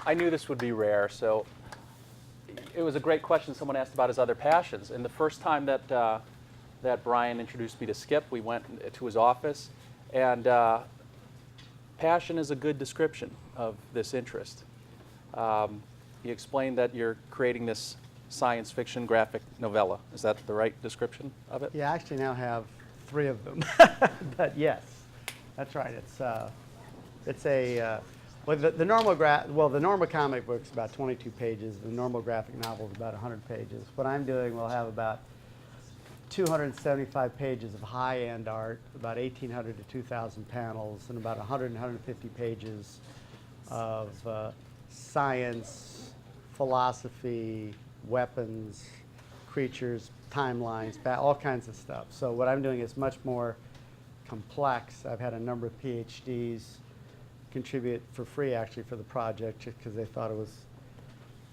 I knew this would be rare, so it was a great question. Someone asked about his other passions, and the first time that that Brian introduced me to Skip, we went to his office, and passion is a good description of this interest. He explained that you're creating this science fiction graphic novella. Is that the right description of it? Yeah, I actually now have 3 of them, but yes, that's right. It's a well, the normal comic book's about 22 pages. The normal graphic novel is about 100 pages. What I'm doing will have about 275 pages of high-end art, about 1,800 to 2,000 panels, and about 100 and 150 pages of science, philosophy, weapons, creatures, timelines, all kinds of stuff. So what I'm doing is much more complex. I've had a number of PhDs contribute for free, actually, for the project, just because they thought it was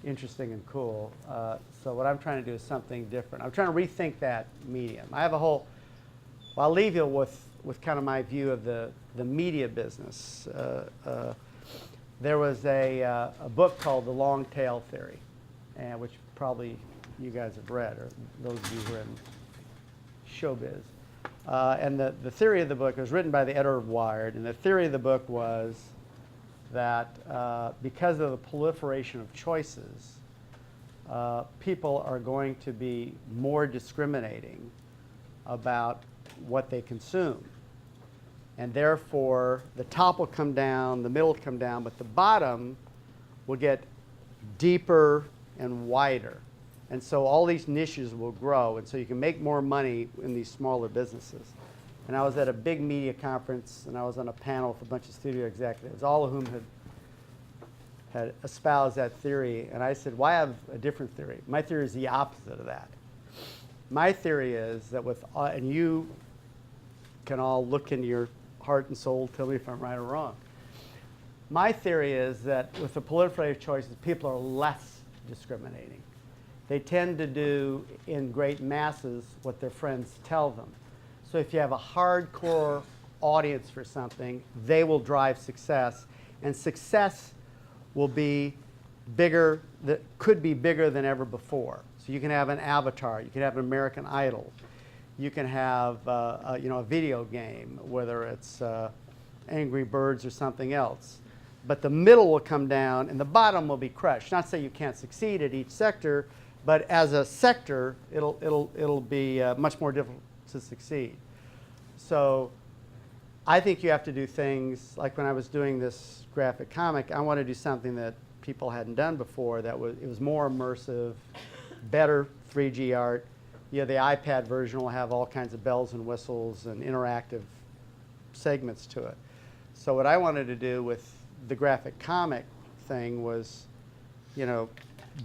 interesting and cool. So what I'm trying to do is something different. I'm trying to rethink that medium. I have a whole, well, I'll leave you with kind of my view of the media business. There was a book called The Long Tail Theory, which probably you guys have read, or those of you who are in showbiz. And the theory of the book was written by the editor of Wired, and the theory of the book was that because of the proliferation of choices, people are going to be more discriminating about what they consume. And therefore, the top will come down, the middle will come down, but the bottom will get deeper and wider. And so all these niches will grow, and so you can make more money in these smaller businesses. And I was at a big media conference, and I was on a panel with a bunch of studio executives, all of whom had espoused that theory. And I said, why have a different theory? My theory is the opposite of that. My theory is that and you can all look into your heart and soul, tell me if I'm right or wrong. My theory is that with the proliferative choices, people are less discriminating. They tend to do in great masses what their friends tell them. So if you have a hardcore audience for something, they will drive success, and success will be bigger, that could be bigger than ever before. So you can have an Avatar, you can have an American Idol, you can have a video game, whether it's Angry Birds or something else. But the middle will come down and the bottom will be crushed. Not to say you can't succeed at each sector, but as a sector, it'll be much more difficult to succeed. So I think you have to do things like when I was doing this graphic comic, I want to do something that people hadn't done before. It was more immersive, better 3G art. The iPad version will have all kinds of bells and whistles and interactive segments to it. So what I wanted to do with the graphic comic thing was,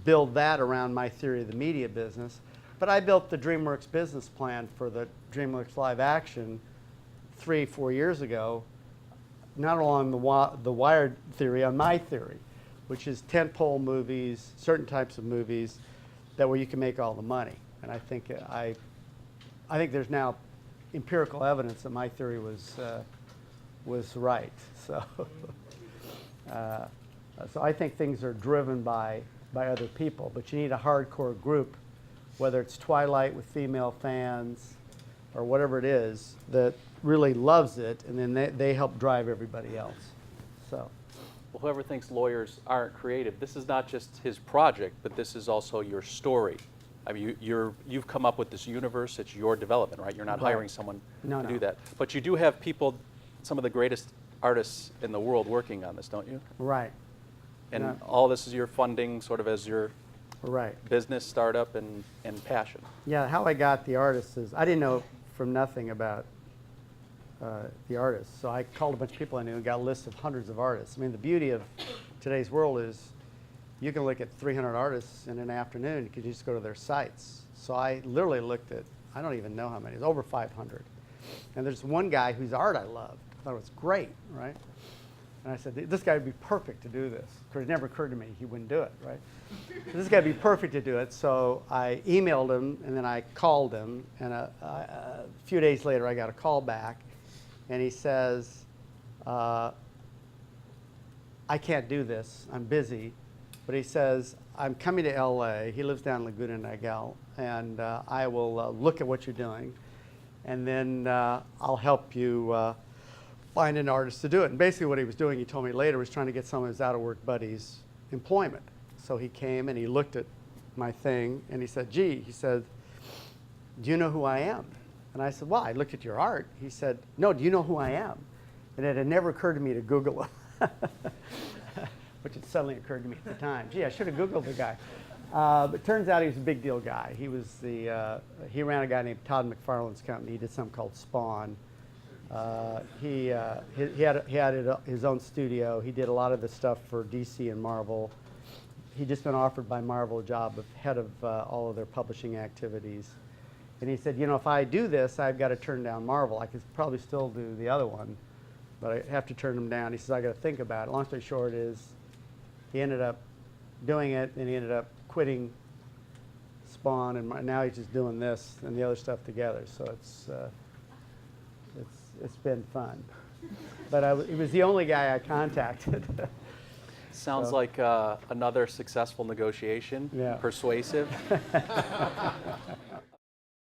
build that around my theory of the media business. But I built the DreamWorks business plan for the DreamWorks live action 3-4 years ago, not along the Wired theory, on my theory, which is tentpole movies, certain types of movies, where you can make all the money. And I think there's now empirical evidence that my theory was right. So, so I think things are driven by other people, but you need a hardcore group, whether it's Twilight with female fans or whatever it is, that really loves it, and then they help drive everybody else. So, well, whoever thinks lawyers aren't creative, this is not just his project, but this is also your story. I mean, you've come up with this universe. It's your development, right? You're not hiring someone to do that. But you do have people, some of the greatest artists in the world working on this, don't you? Right. And all this is your funding sort of as your business, startup, and passion. Yeah, how I got the artists is, I didn't know from nothing about the artists. So I called a bunch of people I knew and got a list of hundreds of artists. I mean, the beauty of today's world is you can look at 300 artists in an afternoon. You can just go to their sites. So I literally looked at, I don't even know how many, it's over 500. And there's one guy whose art I loved. I thought it was great, right? And I said, this guy would be perfect to do this. Because it never occurred to me he wouldn't do it, right? So this guy would be perfect to do it. So I emailed him, and then I called him. And a few days later, I got a call back. And he says, I can't do this. I'm busy. But he says, I'm coming to LA. He lives down in Laguna Niguel. And I will look at what you're doing. And then I'll help you find an artist to do it. And basically what he was doing, he told me later, was trying to get some of his out-of-work buddies employment. So he came and he looked at my thing and he said, gee, he said, do you know who I am? And I said, well, I looked at your art. He said, no, do you know who I am? And it had never occurred to me to Google him, which had suddenly occurred to me at the time. Gee, I should have Googled the guy. But it turns out he was a big deal guy. He was he ran a guy named Todd McFarlane's company. He did something called Spawn. He had his own studio. He did a lot of the stuff for DC and Marvel. He'd just been offered by Marvel a job of head of all of their publishing activities. And he said, you know, if I do this, I've got to turn down Marvel. I could probably still do the other one, but I have to turn them down. He says, I got to think about it. Long story short is, he ended up doing it, and he ended up quitting Spawn, and now he's just doing this and the other stuff together. So it's been fun. But he was the only guy I contacted. Sounds So. like another successful negotiation. Yeah. Persuasive.